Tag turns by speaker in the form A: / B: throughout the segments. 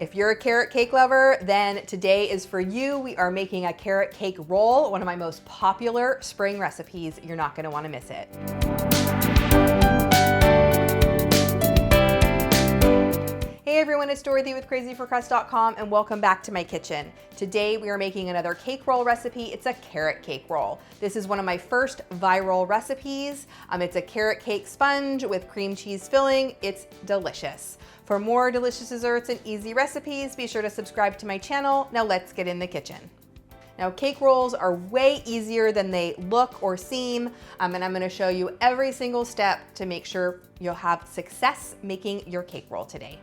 A: If you're a carrot cake lover, then today is for you. We are making a carrot cake roll, one of my most popular spring recipes. You're not gonna wanna miss it. Hey everyone, it's Dorothy with crazyforcrust.com and welcome back to my kitchen. Today we are making another cake roll recipe. It's a carrot cake roll. This is one of my first viral recipes. It's a carrot cake sponge with cream cheese filling. It's delicious. For more delicious desserts and easy recipes, be sure to subscribe to my channel. Now let's get in the kitchen. Now cake rolls are way easier than they look or seem, and I'm gonna show you every single step to make sure you'll have success making your cake roll today.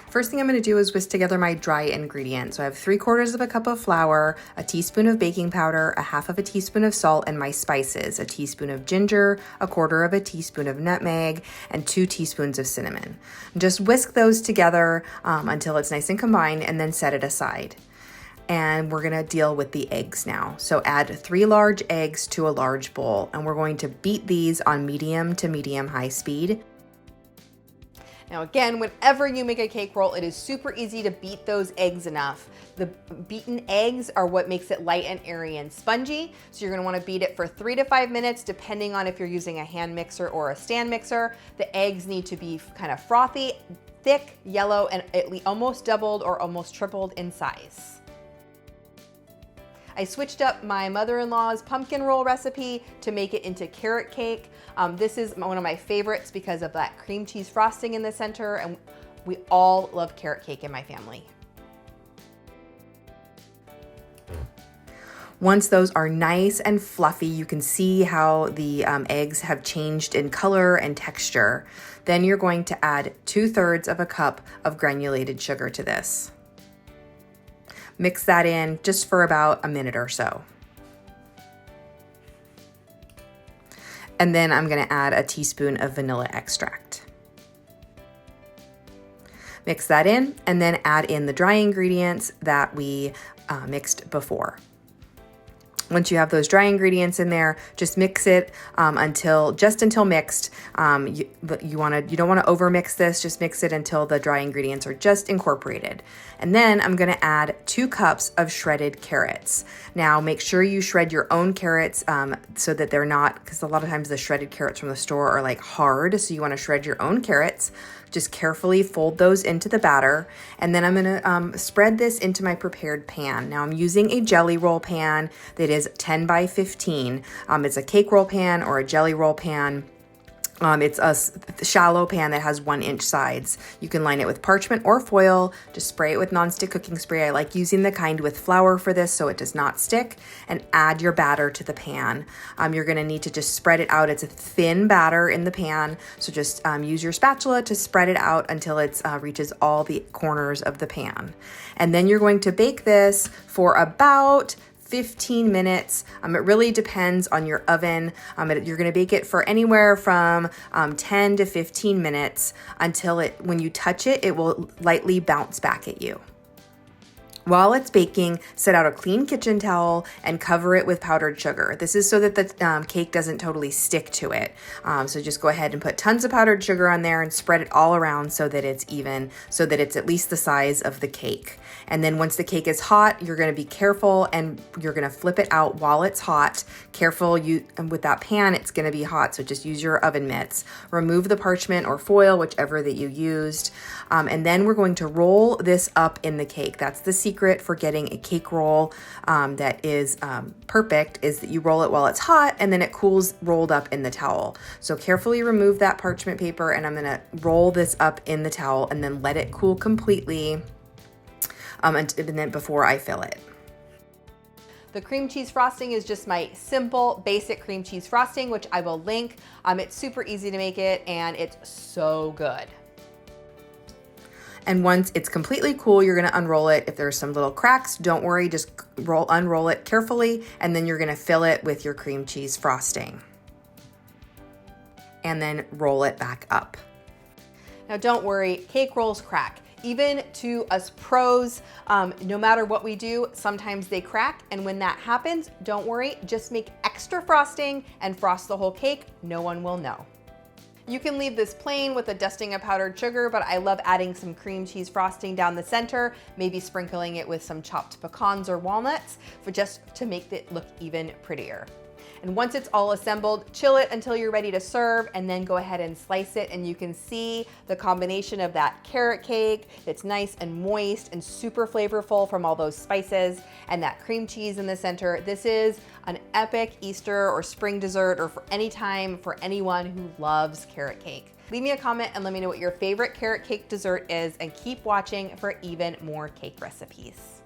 A: First thing I'm gonna do is whisk together my dry ingredients. So I have 3/4 of a cup of flour, a teaspoon of baking powder, a 1/2 teaspoon of salt, and my spices, a teaspoon of ginger, a 1/4 teaspoon of nutmeg, and 2 teaspoons of cinnamon. Just whisk those together until it's nice and combined, and then set it aside. And we're gonna deal with the eggs now. So add 3 large eggs to a large bowl, and we're going to beat these on medium to medium-high speed. Now again, whenever you make a cake roll, it is super easy to beat those eggs enough. The beaten eggs are what makes it light and airy and spongy. So you're gonna wanna beat it for 3 to 5 minutes, depending on if you're using a hand mixer or a stand mixer. The eggs need to be kind of frothy, thick, yellow, and almost doubled or almost tripled in size. I switched up my mother-in-law's pumpkin roll recipe to make it into carrot cake. This is one of my favorites because of that cream cheese frosting in the center, and we all love carrot cake in my family. Once those are nice and fluffy, you can see how the eggs have changed in color and texture. Then you're going to add 2/3 of a cup of granulated sugar to this. Mix that in just for about a minute or so. And then I'm gonna add a teaspoon of vanilla extract. Mix that in and then add in the dry ingredients that we mixed before. Once you have those dry ingredients in there, just mix it until mixed. You don't want to overmix this. Just mix it until the dry ingredients are just incorporated. And then I'm going to add 2 cups of shredded carrots. Now make sure you shred your own carrots so that they're not, because a lot of times the shredded carrots from the store are like hard. So you want to shred your own carrots. Just carefully fold those into the batter. And then I'm gonna spread this into my prepared pan. Now I'm using a jelly roll pan that is 10 by 15. It's a cake roll pan or a jelly roll pan. It's a shallow pan that has 1-inch sides. You can line it with parchment or foil. Just spray it with nonstick cooking spray. I like using the kind with flour for this so it does not stick, and add your batter to the pan. You're gonna need to just spread it out. It's a thin batter in the pan, so just use your spatula to spread it out until it reaches all the corners of the pan. And then you're going to bake this for about 15 minutes. It really depends on your oven. You're gonna bake it for anywhere from 10 to 15 minutes until when you touch it, it will lightly bounce back at you. While it's baking, set out a clean kitchen towel and cover it with powdered sugar. This is so that the cake doesn't totally stick to it. So just go ahead and put tons of powdered sugar on there and spread it all around so that it's even, so that it's at least the size of the cake. And then once the cake is hot, you're gonna be careful and you're gonna flip it out while it's hot. Careful, with that pan, it's gonna be hot, so just use your oven mitts. Remove the parchment or foil, whichever that you used. And then we're going to roll this up in the cake. That's the secret for getting a cake roll that is perfect, is that you roll it while it's hot and then it cools rolled up in the towel. So carefully remove that parchment paper, and I'm gonna roll this up in the towel and then let it cool completely and then before I fill it. The cream cheese frosting is just my simple, basic cream cheese frosting, which I will link. It's super easy to make it and it's so good. And once it's completely cool, you're gonna unroll it. If there's some little cracks, don't worry, just unroll it carefully, and then you're gonna fill it with your cream cheese frosting. And then roll it back up. Now don't worry, cake rolls crack. Even to us pros, no matter what we do, sometimes they crack. And when that happens, don't worry, just make extra frosting and frost the whole cake. No one will know. You can leave this plain with a dusting of powdered sugar, but I love adding some cream cheese frosting down the center, maybe sprinkling it with some chopped pecans or walnuts for just to make it look even prettier. And once it's all assembled, chill it until you're ready to serve, and then go ahead and slice it. And you can see the combination of that carrot cake that's nice and moist and super flavorful from all those spices, and that cream cheese in the center. This is an epic Easter or spring dessert, or for any time for anyone who loves carrot cake. Leave me a comment and let me know what your favorite carrot cake dessert is, and keep watching for even more cake recipes.